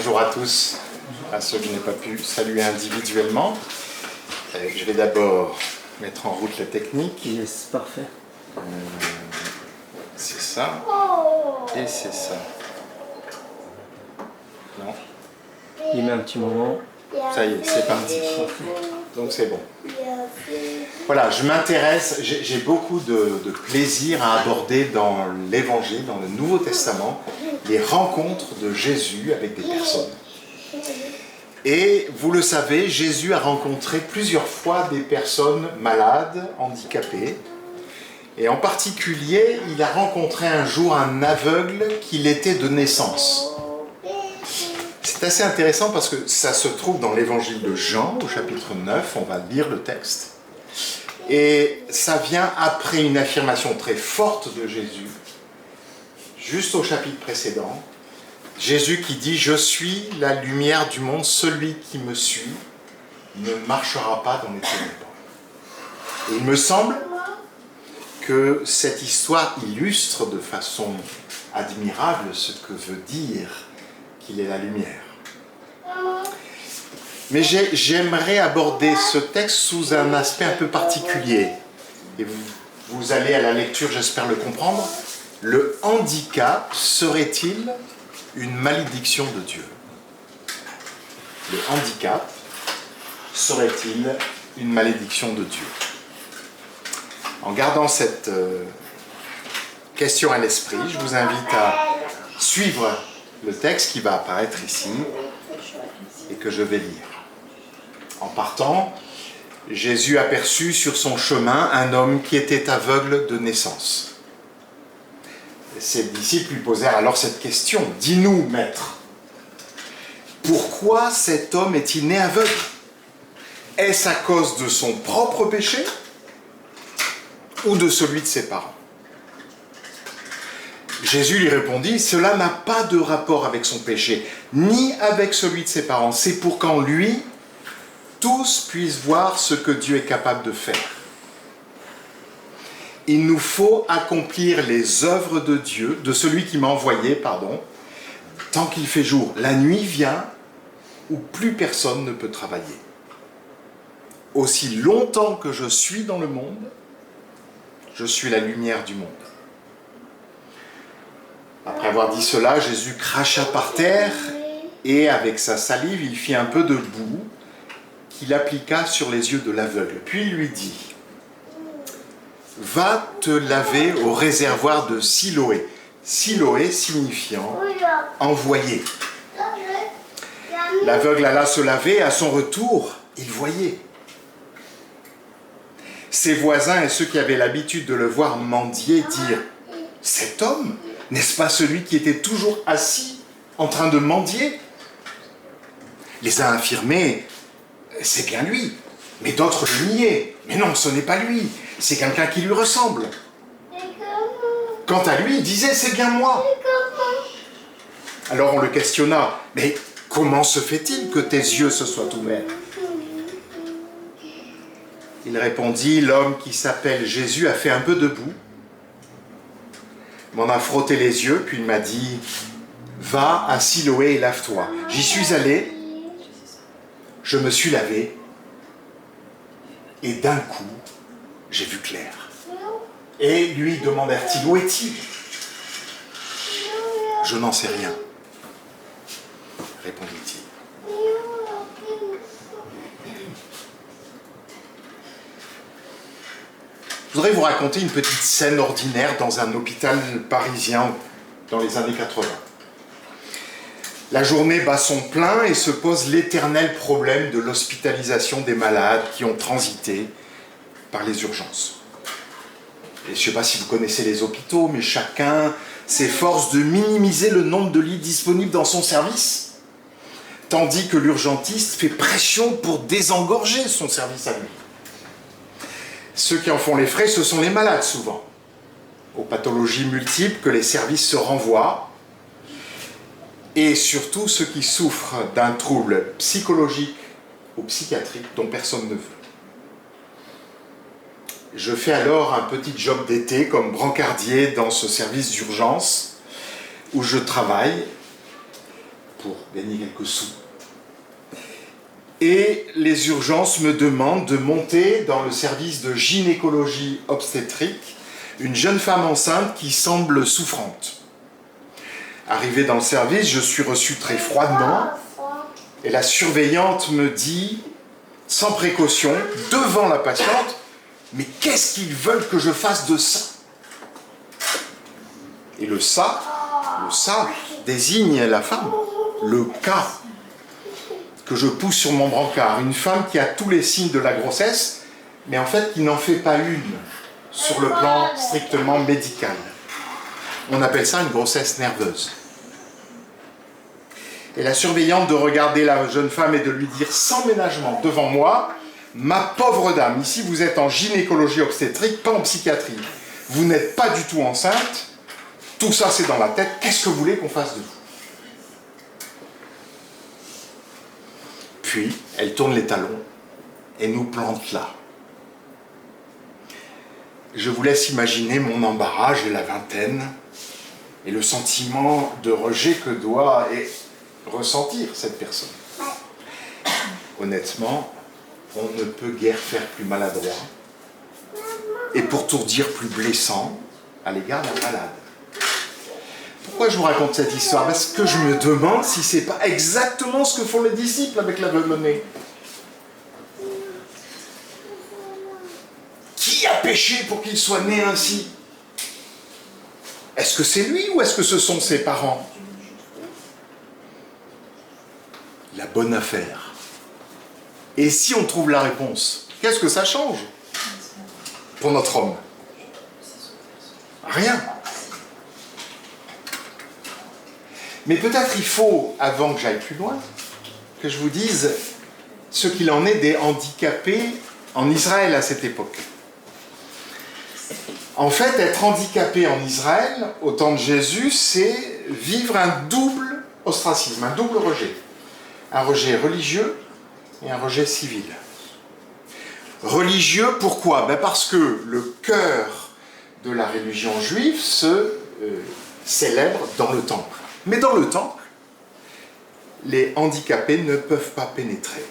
bonjour à tous, à ceux que je n'ai pas pu saluer individuellement. Je vais d'abord mettre en route la technique. Yes, parfait. C'est ça, et c'est ça. Non. Il met un petit moment. Ça y est, c'est parti. Donc c'est bon. Voilà, je m'intéresse, j'ai beaucoup de plaisir à aborder dans l'Évangile, dans le Nouveau Testament, les rencontres de Jésus avec des personnes. Et vous le savez, Jésus a rencontré plusieurs fois des personnes malades, handicapées. Et en particulier, il a rencontré un jour un aveugle qu'il était de naissance. C'est assez intéressant parce que ça se trouve dans l'évangile de Jean, au chapitre 9, on va lire le texte. Et ça vient après une affirmation très forte de Jésus, juste au chapitre précédent. Jésus qui dit « Je suis la lumière du monde, celui qui me suit ne marchera pas dans les ténèbres. » Et il me semble que cette histoire illustre de façon admirable ce que veut dire qu'il est la lumière. Mais j'aimerais aborder ce texte sous un aspect un peu particulier. Et vous allez à la lecture, j'espère le comprendre. Le handicap serait-il une malédiction de Dieu? Le handicap serait-il une malédiction de Dieu? En gardant cette question à l'esprit, je vous invite à suivre le texte qui va apparaître ici et que je vais lire. En partant, Jésus aperçut sur son chemin un homme qui était aveugle de naissance. Ses disciples lui posèrent alors cette question. « Dis-nous, maître, pourquoi cet homme est-il né aveugle? Est-ce à cause de son propre péché ou de celui de ses parents ?» Jésus lui répondit, « Cela n'a pas de rapport avec son péché, ni avec celui de ses parents. C'est pour qu'en lui, tous puissent voir ce que Dieu est capable de faire. Il nous faut accomplir les œuvres de Dieu, de celui qui m'a envoyé, tant qu'il fait jour. La nuit vient où plus personne ne peut travailler. Aussi longtemps que je suis dans le monde, je suis la lumière du monde. » Après avoir dit cela, Jésus cracha par terre et avec sa salive, il fit un peu de boue qu'il appliqua sur les yeux de l'aveugle. Puis il lui dit, « Va te laver au réservoir de Siloé. » Siloé signifiant « envoyé ». L'aveugle alla se laver et à son retour, il voyait. Ses voisins et ceux qui avaient l'habitude de le voir mendier dirent, « Cet homme, n'est-ce pas celui qui était toujours assis en train de mendier ?» Les uns affirmaient, « C'est bien lui », mais d'autres le niaient. « Mais non, ce n'est pas lui, c'est quelqu'un qui lui ressemble. » Quant à lui, il disait, « C'est bien moi. » Alors on le questionna, « Mais comment se fait-il que tes yeux se soient ouverts ?» Il répondit, « L'homme qui s'appelle Jésus a fait un peu de boue, m'en a frotté les yeux, puis il m'a dit, « Va à Siloé et lave-toi. » J'y suis allé, je me suis lavé, et d'un coup, j'ai vu clair. Et lui demandèrent-ils, « Où est-il » ? « Je n'en sais rien, » répondit-il. Je voudrais vous raconter une petite scène ordinaire dans un hôpital parisien dans les années 80. La journée bat son plein et se pose l'éternel problème de l'hospitalisation des malades qui ont transité par les urgences. Et je ne sais pas si vous connaissez les hôpitaux, mais chacun s'efforce de minimiser le nombre de lits disponibles dans son service, tandis que l'urgentiste fait pression pour désengorger son service à lui. Ceux qui en font les frais, ce sont les malades souvent, aux pathologies multiples que les services se renvoient, et surtout ceux qui souffrent d'un trouble psychologique ou psychiatrique dont personne ne veut. Je fais alors un petit job d'été comme brancardier dans ce service d'urgence où je travaille pour gagner quelques sous. Et les urgences me demandent de monter dans le service de gynécologie obstétrique une jeune femme enceinte qui semble souffrante. Arrivé dans le service, je suis reçu très froidement et la surveillante me dit, sans précaution, devant la patiente, « Mais qu'est-ce qu'ils veulent que je fasse de ça ?» Et le ça désigne la femme, le cas que je pousse sur mon brancard. Une femme qui a tous les signes de la grossesse, mais en fait qui n'en fait pas une sur le plan strictement médical. On appelle ça une grossesse nerveuse. Et la surveillante de regarder la jeune femme et de lui dire sans ménagement devant moi, « Ma pauvre dame, ici vous êtes en gynécologie obstétrique, pas en psychiatrie. Vous n'êtes pas du tout enceinte. Tout ça c'est dans la tête. Qu'est-ce que vous voulez qu'on fasse de vous ?» Puis, elle tourne les talons et nous plante là. Je vous laisse imaginer mon embarras, j'ai la vingtaine, et le sentiment de rejet que doit ressentir cette personne. Honnêtement, on ne peut guère faire plus maladroit, et pour tout dire plus blessant, à l'égard d'un malade. Pourquoi je vous raconte cette histoire? Parce que je me demande si c'est pas exactement ce que font les disciples avec l'aveugle-né. Qui a péché pour qu'il soit né ainsi? Est-ce que c'est lui ou est-ce que ce sont ses parents? La bonne affaire. Et si on trouve la réponse, qu'est-ce que ça change pour notre homme? Rien. Mais peut-être il faut, avant que j'aille plus loin, que je vous dise ce qu'il en est des handicapés en Israël à cette époque. En fait, être handicapé en Israël, au temps de Jésus, c'est vivre un double ostracisme, un double rejet. Un rejet religieux et un rejet civil. Religieux, pourquoi? Parce que le cœur de la religion juive se célèbre dans le temple. Mais dans le temple, les handicapés ne peuvent pas pénétrer.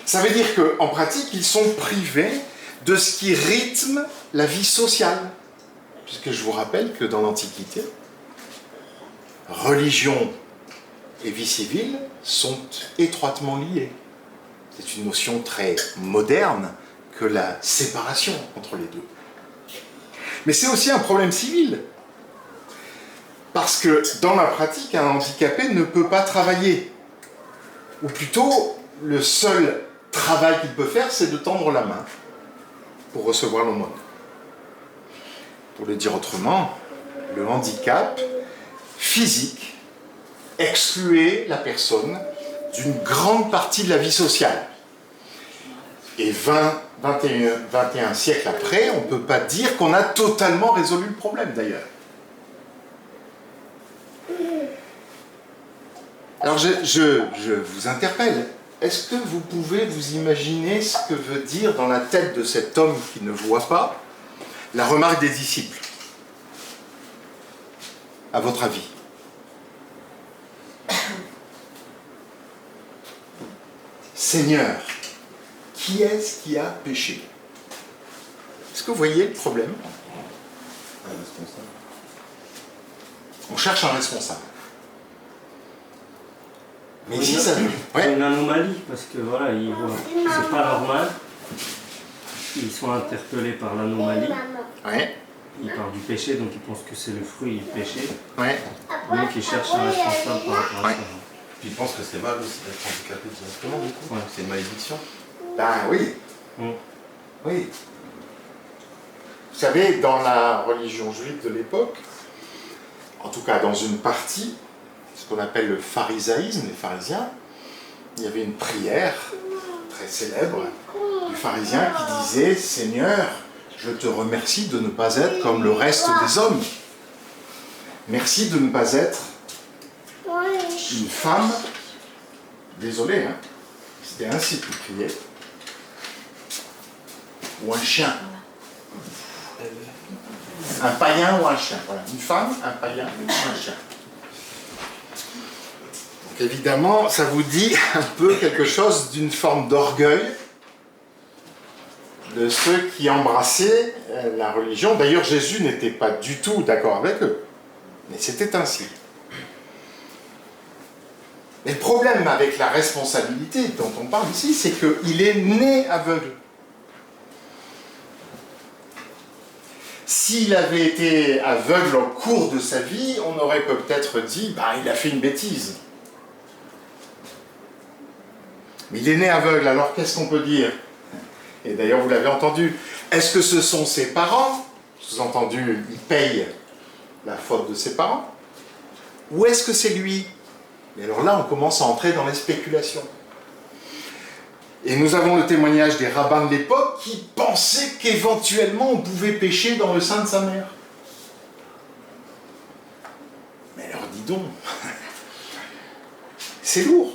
Ça veut dire qu'en pratique, ils sont privés de ce qui rythme la vie sociale. Puisque je vous rappelle que dans l'Antiquité, religion et vie civile sont étroitement liées. C'est une notion très moderne que la séparation entre les deux. Mais c'est aussi un problème civil. Parce que dans la pratique, un handicapé ne peut pas travailler. Ou plutôt, le seul travail qu'il peut faire, c'est de tendre la main pour recevoir l'aumône. Pour le dire autrement, le handicap physique excluait la personne d'une grande partie de la vie sociale. Et 21 siècles après, on ne peut pas dire qu'on a totalement résolu le problème d'ailleurs. Alors je vous interpelle, est-ce que vous pouvez vous imaginer ce que veut dire dans la tête de cet homme qui ne voit pas la remarque des disciples? À votre avis? Seigneur, qui est-ce qui a péché? Est-ce que vous voyez le problème? Un responsable. On cherche un responsable. Mais ici, ça... C'est une anomalie, parce que voilà, c'est pas normal. Ils sont interpellés par l'anomalie. Ouais. Ils parlent du péché, donc ils pensent que c'est le fruit du péché. Ouais. Donc ils cherchent un responsable par rapport à ça. Puis ils pensent que c'est mal aussi d'être handicapé directement, du coup. Ouais. C'est une malédiction. Ben oui. Oui. Vous savez, dans la religion juive de l'époque, en tout cas dans une partie, ce qu'on appelle le pharisaïsme, les pharisiens, il y avait une prière très célèbre du pharisien qui disait « Seigneur, je te remercie de ne pas être comme le reste des hommes. Merci de ne pas être une femme, désolé, hein, c'était ainsi qu'il priait, ou un chien. Un païen ou un chien, voilà. Une femme, un païen ou un chien. » évidemment, ça vous dit un peu quelque chose d'une forme d'orgueil de ceux qui embrassaient la religion. D'ailleurs, Jésus n'était pas du tout d'accord avec eux, mais c'était ainsi. Mais le problème avec la responsabilité dont on parle ici, c'est qu'il est né aveugle. S'il avait été aveugle au cours de sa vie, on aurait peut-être dit, il a fait une bêtise. Mais il est né aveugle, alors qu'est-ce qu'on peut dire? Et d'ailleurs, vous l'avez entendu, est-ce que ce sont ses parents? Sous-entendu, il paye la faute de ses parents. Ou est-ce que c'est lui? Et alors là, on commence à entrer dans les spéculations. Et nous avons le témoignage des rabbins de l'époque qui pensaient qu'éventuellement on pouvait pécher dans le sein de sa mère. Mais alors dis donc, c'est lourd.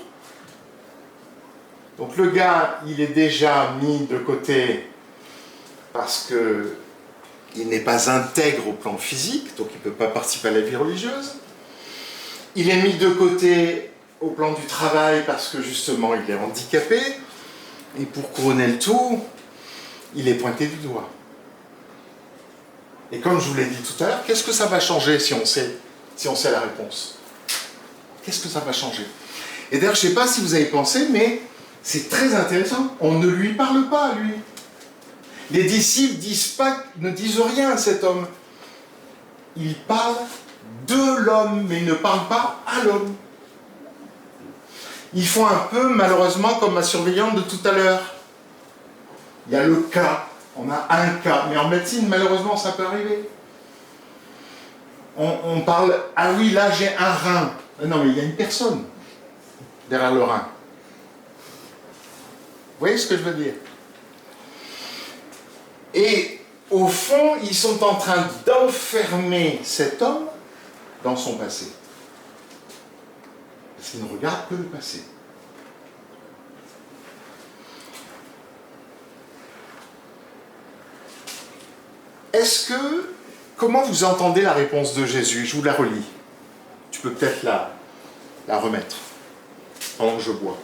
Donc le gars, il est déjà mis de côté parce qu'il n'est pas intègre au plan physique, donc il ne peut pas participer à la vie religieuse. Il est mis de côté au plan du travail parce que justement il est handicapé. Et pour couronner le tout, il est pointé du doigt. Et comme je vous l'ai dit tout à l'heure, qu'est-ce que ça va changer si on sait la réponse? Qu'est-ce que ça va changer? Et d'ailleurs, je ne sais pas si vous avez pensé, mais c'est très intéressant. On ne lui parle pas, à lui. Les disciples ne disent rien à cet homme. Ils parlent de l'homme, mais ils ne parlent pas à l'homme. Ils font un peu, malheureusement, comme ma surveillante de tout à l'heure. Il y a le cas, on a un cas, mais en médecine, malheureusement, ça peut arriver. On parle, ah oui, là, j'ai un rein. Non, mais il y a une personne derrière le rein. Vous voyez ce que je veux dire? Et au fond, ils sont en train d'enfermer cet homme dans son passé. Parce qu'il ne regarde que le passé. Comment vous entendez la réponse de Jésus? Je vous la relis. Tu peux peut-être la remettre pendant que je bois.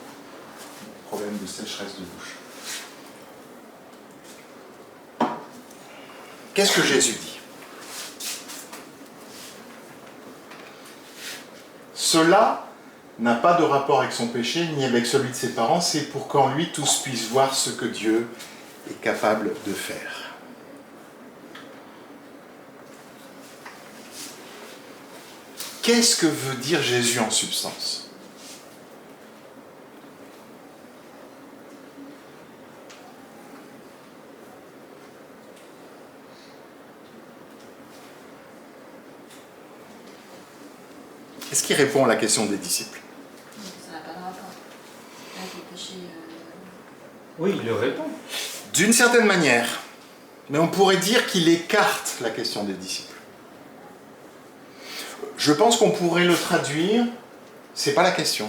Problème de sécheresse de bouche. Qu'est-ce que Jésus dit? Cela n'a pas de rapport avec son péché, ni avec celui de ses parents, c'est pour qu'en lui tous puissent voir ce que Dieu est capable de faire. Qu'est-ce que veut dire Jésus en substance? Est-ce qu'il répond à la question des disciples? Ça n'a pas de rapport avec le péché. Oui, il le répond. D'une certaine manière, mais on pourrait dire qu'il écarte la question des disciples. Je pense qu'on pourrait le traduire, c'est pas la question.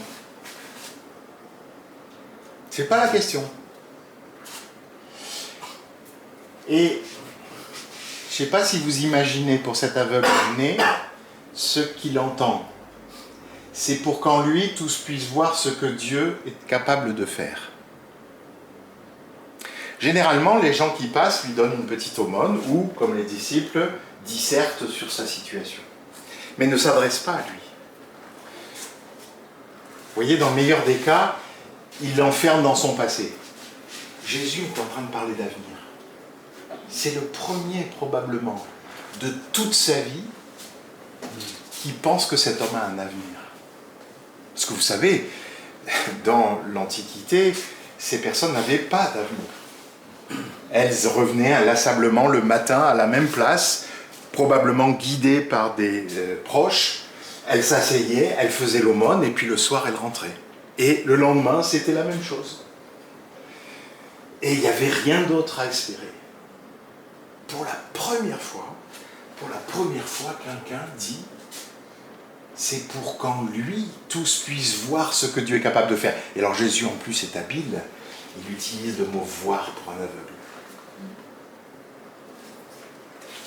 C'est pas la question. Et je sais pas si vous imaginez pour cet aveugle né ce qu'il entend. C'est pour qu'en lui tous puissent voir ce que Dieu est capable de faire. Généralement, les gens qui passent lui donnent une petite aumône ou, comme les disciples, dissertent sur sa situation. Mais ne s'adressent pas à lui. Vous voyez, dans le meilleur des cas, il l'enferme dans son passé. Jésus est en train de parler d'avenir. C'est le premier, probablement, de toute sa vie qui pense que cet homme a un avenir. Parce que vous savez, dans l'Antiquité, ces personnes n'avaient pas d'avenir. Elles revenaient inlassablement le matin à la même place, probablement guidées par des proches. Elles s'asseyaient, elles faisaient l'aumône, et puis le soir, elles rentraient. Et le lendemain, c'était la même chose. Et il n'y avait rien d'autre à espérer. Pour la première fois, quelqu'un dit, c'est pour qu'en lui, tous puissent voir ce que Dieu est capable de faire. Et alors Jésus, en plus, est habile. Il utilise le mot « voir » pour un aveugle.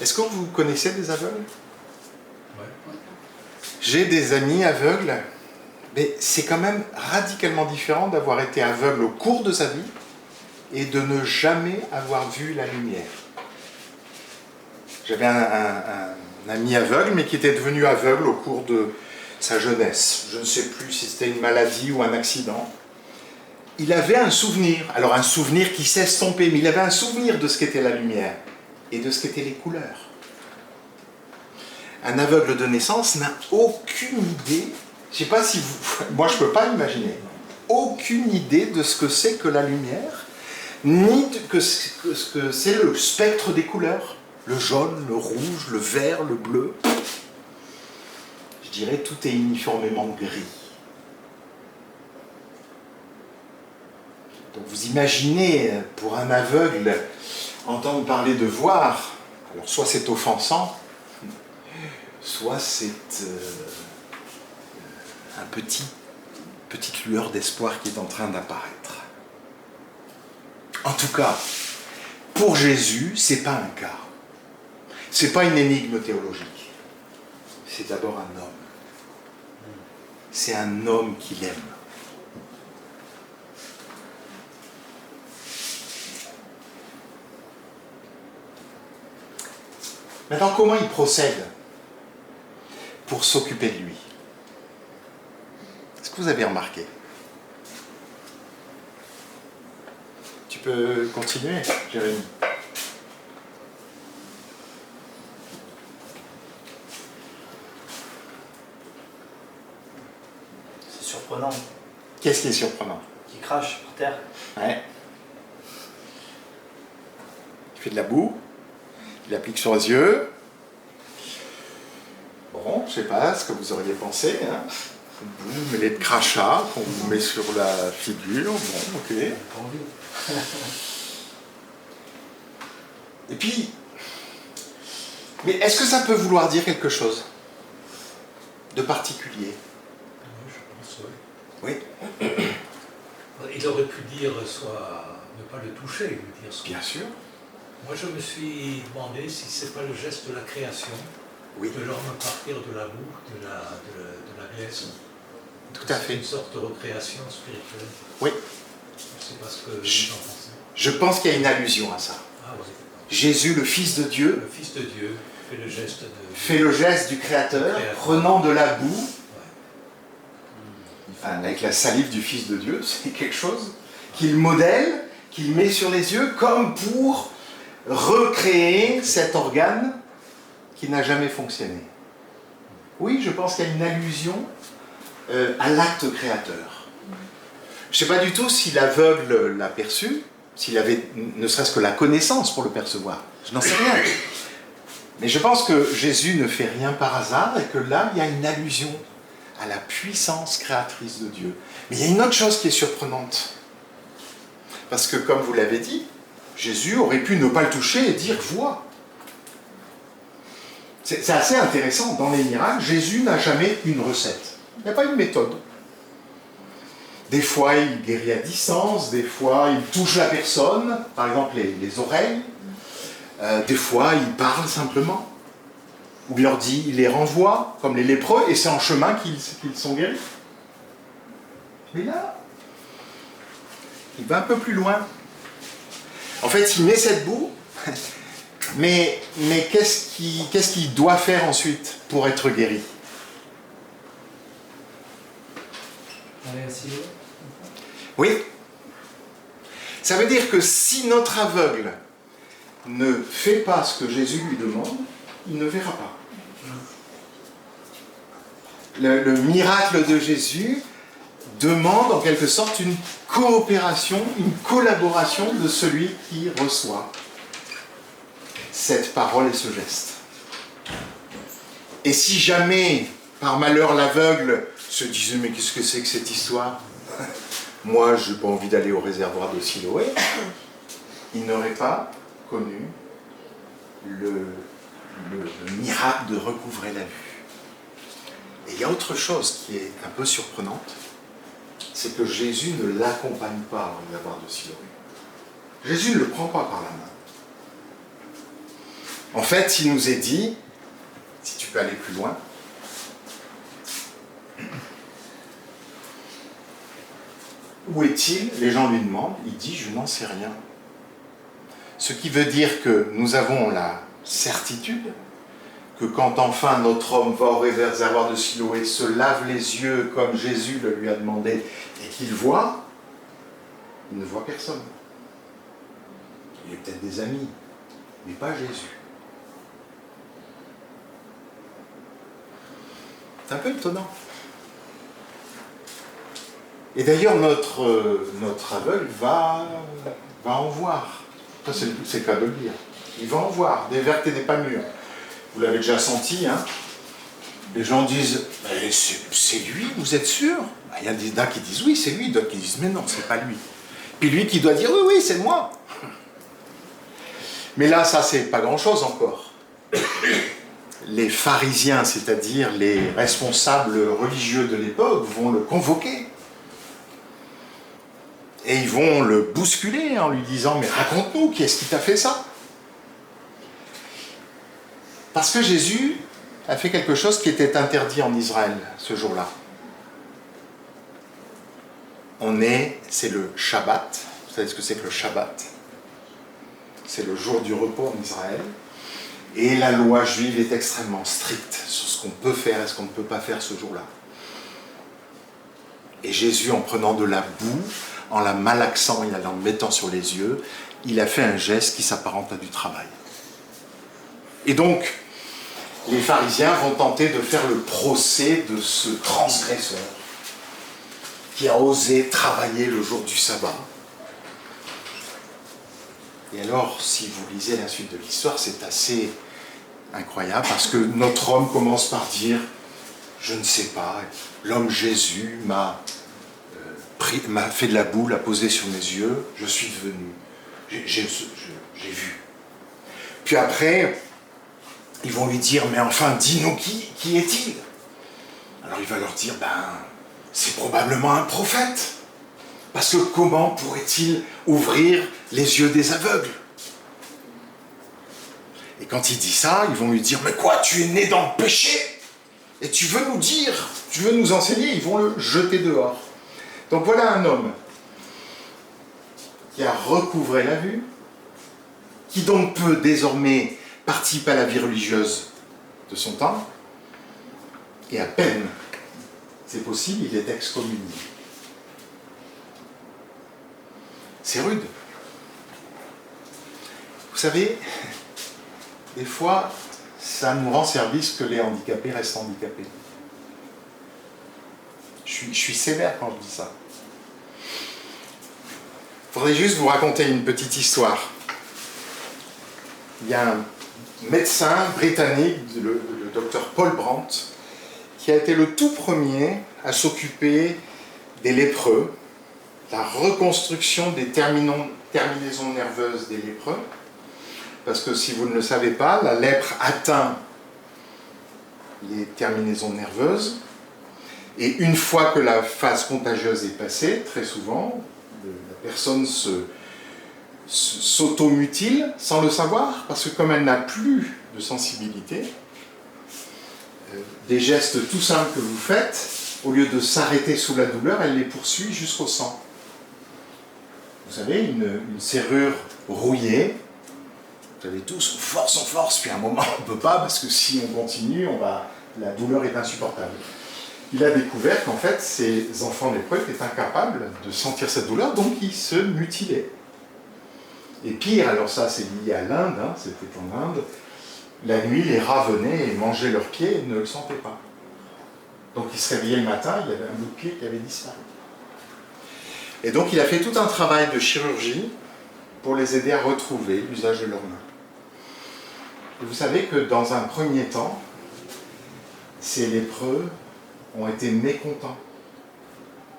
Est-ce que vous connaissez des aveugles? Ouais. J'ai des amis aveugles Mais c'est quand même radicalement différent d'avoir été aveugle au cours de sa vie et de ne jamais avoir vu la lumière. J'avais un ami aveugle, mais qui était devenu aveugle au cours de sa jeunesse. Je ne sais plus si c'était une maladie ou un accident. Il avait un souvenir, alors un souvenir qui s'estompait, mais il avait un souvenir de ce qu'était la lumière et de ce qu'étaient les couleurs. Un aveugle de naissance n'a aucune idée, je ne sais pas si vous... Moi, je ne peux pas l'imaginer. Aucune idée de ce que c'est que la lumière, ni de ce que c'est le spectre des couleurs. Le jaune, le rouge, le vert, le bleu. Je dirais tout est uniformément gris. Donc vous imaginez, pour un aveugle, entendre parler de voir, alors soit c'est offensant, soit c'est petite lueur d'espoir qui est en train d'apparaître. En tout cas, pour Jésus, c'est pas un cas. C'est pas une énigme théologique. C'est d'abord un homme. C'est un homme qu'il aime. Maintenant, comment il procède pour s'occuper de lui? Est-ce que vous avez remarqué? Tu peux continuer, Jérémy. C'est surprenant. Qu'est-ce qui est surprenant? Qui crache par terre. Ouais. Il fait de la boue, il applique sur les yeux. Bon, je sais pas ce que vous auriez pensé, hein. Boue mêlée de crachat qu'on vous met sur la figure. Bon, ok. Et puis, mais est-ce que ça peut vouloir dire quelque chose de particulier? Je pense, oui. Oui. Il aurait pu dire soit ne pas le toucher, il veut dire soit. Bien sûr. Moi, je me suis demandé si c'est pas le geste de la création, Oui. de l'homme partir de la boue, de la glaise. Tout à fait. C'est une sorte de recréation spirituelle. Oui. Je sais pas ce que vous en pensez. Je pense qu'il y a une allusion à ça. Ah oui. Jésus, le Fils de Dieu, Le Fils de Dieu fait le geste de... fait le geste du Créateur, prenant de la boue, enfin, avec la salive du Fils de Dieu, c'est quelque chose qu'il modèle, qu'il met sur les yeux, comme pour recréer cet organe qui n'a jamais fonctionné. Oui, je pense qu'il y a une allusion à l'acte créateur. Je ne sais pas du tout si l'aveugle l'a perçu, s'il avait ne serait-ce que la connaissance pour le percevoir. Je n'en sais rien. Mais je pense que Jésus ne fait rien par hasard et que là, il y a une allusion à la puissance créatrice de Dieu. Mais il y a une autre chose qui est surprenante. Parce que, comme vous l'avez dit, Jésus aurait pu ne pas le toucher et dire « vois ». C'est assez intéressant. Dans les miracles, Jésus n'a jamais une recette. Il n'y a pas une méthode. Des fois, il guérit à distance, des fois, il touche la personne, par exemple les oreilles. Des fois, il parle simplement. Ou il leur dit, il les renvoie, comme les lépreux, et c'est en chemin qu'ils sont guéris. Mais là, il va un peu plus loin. En fait, il met cette boue, mais qu'est-ce qu'il doit faire ensuite pour être guéri? Oui. Ça veut dire que si notre aveugle ne fait pas ce que Jésus lui demande, il ne verra pas. Le miracle de Jésus demande en quelque sorte une coopération, une collaboration de celui qui reçoit cette parole et ce geste. Et si jamais, par malheur, l'aveugle se disait « mais qu'est-ce que c'est que cette histoire ? Moi, je n'ai pas envie d'aller au réservoir de Siloé », il n'aurait pas connu le miracle de recouvrer la vue. Et il y a autre chose qui est un peu surprenante, c'est que Jésus ne l'accompagne pas au réservoir de Siloé. Jésus ne le prend pas par la main. En fait, il nous est dit, si tu peux aller plus loin, où est-il? Les gens lui demandent, il dit, je n'en sais rien. Ce qui veut dire que nous avons la certitude que quand enfin notre homme va au réservoir de Siloé, se lave les yeux comme Jésus le lui a demandé, et qu'il voit, il ne voit personne. Il y a peut-être des amis, mais pas Jésus. C'est un peu étonnant. Et d'ailleurs, notre aveugle va en voir. Ça, c'est le cas de le dire. Il va en voir, des vertes et des pas mûres. Vous l'avez déjà senti, hein? Les gens disent, c'est lui, vous êtes sûr? Il y a d'un qui disent oui, c'est lui, d'autres qui disent mais non, c'est pas lui. Puis lui qui doit dire oui, oui, c'est moi. Mais là, ça, c'est pas grand-chose encore. Les pharisiens, c'est-à-dire les responsables religieux de l'époque, vont le convoquer. Et ils vont le bousculer en lui disant « Mais raconte-nous, qui est-ce qui t'a fait ça ?» Parce que Jésus a fait quelque chose qui était interdit en Israël ce jour-là. C'est le Shabbat. Vous savez ce que c'est que le Shabbat? C'est le jour du repos en Israël. Et la loi juive est extrêmement stricte sur ce qu'on peut faire et ce qu'on ne peut pas faire ce jour-là. Et Jésus, en prenant de la boue, en la malaxant et en la mettant sur les yeux, il a fait un geste qui s'apparente à du travail. Et donc, les pharisiens vont tenter de faire le procès de ce transgresseur qui a osé travailler le jour du sabbat. Et alors, si vous lisez la suite de l'histoire, c'est assez incroyable parce que notre homme commence par dire « Je ne sais pas, l'homme Jésus m'a fait de la boue, l'a posé sur mes yeux, je suis venu, j'ai vu. » Puis après, ils vont lui dire « Mais enfin, dis-nous qui est-il » Alors il va leur dire « c'est probablement un prophète. Parce que comment pourrait-il ouvrir les yeux des aveugles ?» Et quand il dit ça, ils vont lui dire « Mais quoi, tu es né dans le péché? Et tu veux nous dire, tu veux nous enseigner ?» Ils vont le jeter dehors. Donc voilà un homme qui a recouvré la vue, qui donc peut désormais participer à la vie religieuse de son temps, et à peine c'est possible, il est excommunié. C'est rude. Vous savez, des fois, ça nous rend service que les handicapés restent handicapés. Je suis sévère quand je dis ça. Il faudrait juste vous raconter une petite histoire. Il y a un médecin britannique, le docteur Paul Brandt, qui a été le tout premier à s'occuper des lépreux, la reconstruction des terminaisons nerveuses des lépreux. Parce que si vous ne le savez pas, la lèpre atteint les terminaisons nerveuses. Et une fois que la phase contagieuse est passée, très souvent, la personne s'automutile sans le savoir, parce que comme elle n'a plus de sensibilité, des gestes tout simples que vous faites, au lieu de s'arrêter sous la douleur, elle les poursuit jusqu'au sang. Vous savez, une serrure rouillée, vous savez tous, on force, puis à un moment on ne peut pas, parce que si on continue, la douleur est insupportable. Il a découvert qu'en fait, ces enfants lépreux étaient incapables de sentir cette douleur, donc ils se mutilaient. Et pire, alors ça c'est lié à l'Inde, c'était en Inde, la nuit, les rats venaient et mangeaient leurs pieds et ne le sentaient pas. Donc ils se réveillaient le matin, il y avait un bout de pied qui avait disparu. Et donc il a fait tout un travail de chirurgie pour les aider à retrouver l'usage de leurs mains. Et vous savez que dans un premier temps, ces lépreux ont été mécontents.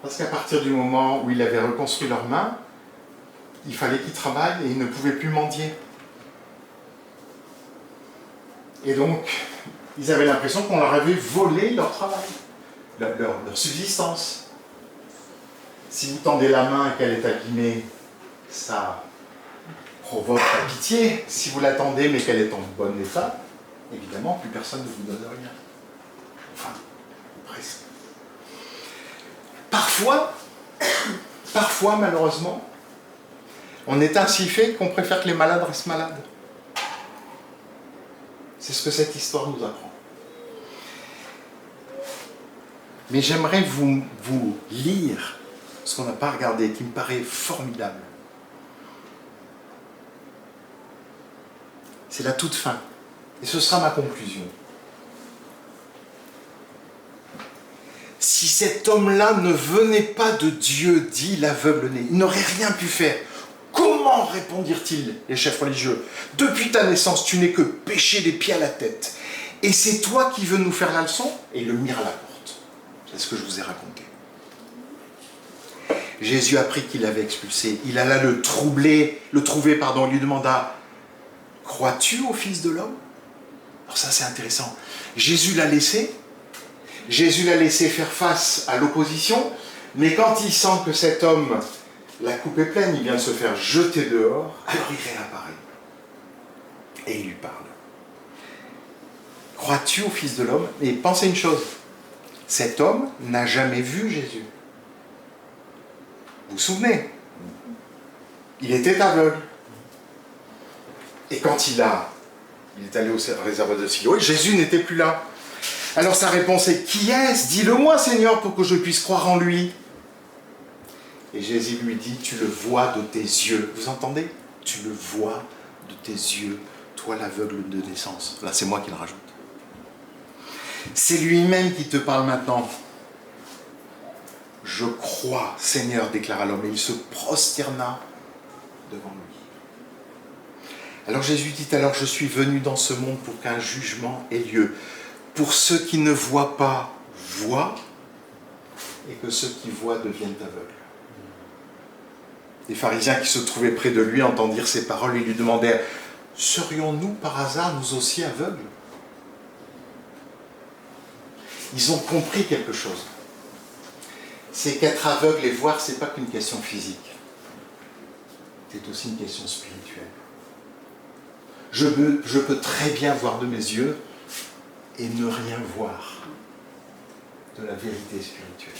Parce qu'à partir du moment où il avait reconstruit leurs mains, il fallait qu'ils travaillent et ils ne pouvaient plus mendier. Et donc, ils avaient l'impression qu'on leur avait volé leur travail, leur subsistance. Si vous tendez la main et qu'elle est abîmée, ça provoque la pitié. Si vous l'attendez mais qu'elle est en bon état, évidemment, plus personne ne vous donne rien. Enfin, presque. Parfois, Parfois, malheureusement, on est ainsi fait qu'on préfère que les malades restent malades. C'est ce que cette histoire nous apprend. Mais j'aimerais vous lire ce qu'on n'a pas regardé, qui me paraît formidable. C'est la toute fin. Et ce sera ma conclusion. Si cet homme-là ne venait pas de Dieu, dit l'aveugle-né, il n'aurait rien pu faire. Comment répondirent-ils, les chefs religieux? Depuis ta naissance, tu n'es que péché des pieds à la tête. Et c'est toi qui veux nous faire la leçon? Et ils le mirent à la porte. C'est ce que je vous ai raconté. Jésus apprit qu'il l'avait expulsé. Il alla le trouver, lui demanda, crois-tu au Fils de l'homme? Alors ça c'est intéressant. Jésus l'a laissé faire face à l'opposition, mais quand il sent que cet homme, la coupe est pleine, il vient de se faire jeter dehors, alors il réapparaît. Et il lui parle. Crois-tu au Fils de l'homme? Et pensez une chose, cet homme n'a jamais vu Jésus. Vous vous souvenez? Il était aveugle. Et quand il est allé au réservoir de Siloé, Jésus n'était plus là. Alors sa réponse est, qui est-ce? Dis-le-moi, Seigneur, pour que je puisse croire en lui. Et Jésus lui dit, tu le vois de tes yeux. Vous entendez? Tu le vois de tes yeux, toi l'aveugle de naissance. Là, c'est moi qui le rajoute. C'est lui-même qui te parle maintenant. Je crois, Seigneur, déclara l'homme, et il se prosterna devant lui. Alors Jésus dit, alors je suis venu dans ce monde pour qu'un jugement ait lieu. Pour ceux qui ne voient pas, voient, et que ceux qui voient deviennent aveugles. Les pharisiens qui se trouvaient près de lui entendirent ces paroles et lui demandèrent, serions-nous par hasard nous aussi aveugles? Ils ont compris quelque chose. C'est qu'être aveugle et voir, ce n'est pas qu'une question physique. C'est aussi une question spirituelle. Je peux très bien voir de mes yeux et ne rien voir de la vérité spirituelle.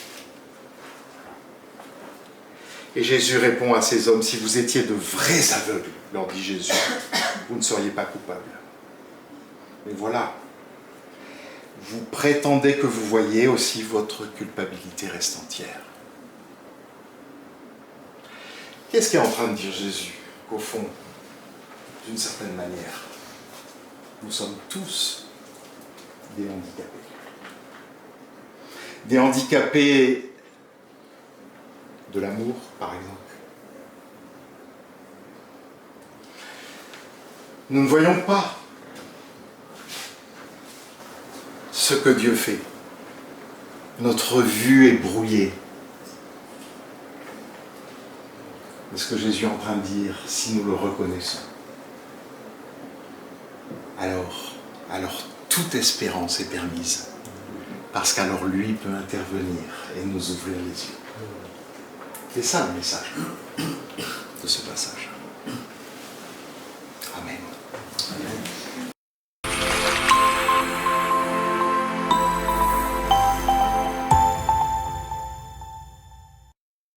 Et Jésus répond à ces hommes, si vous étiez de vrais aveugles, leur dit Jésus, vous ne seriez pas coupables. Mais voilà, vous prétendez que vous voyez, aussi votre culpabilité reste entière. Qu'est-ce qu'est en train de dire Jésus? Qu'au fond, d'une certaine manière, nous sommes tous des handicapés. Des handicapés de l'amour, par exemple. Nous ne voyons pas ce que Dieu fait. Notre vue est brouillée. Mais ce que Jésus est en train de dire, si nous le reconnaissons, alors toute espérance est permise. Parce qu'alors lui peut intervenir et nous ouvrir les yeux. C'est ça le message de ce passage.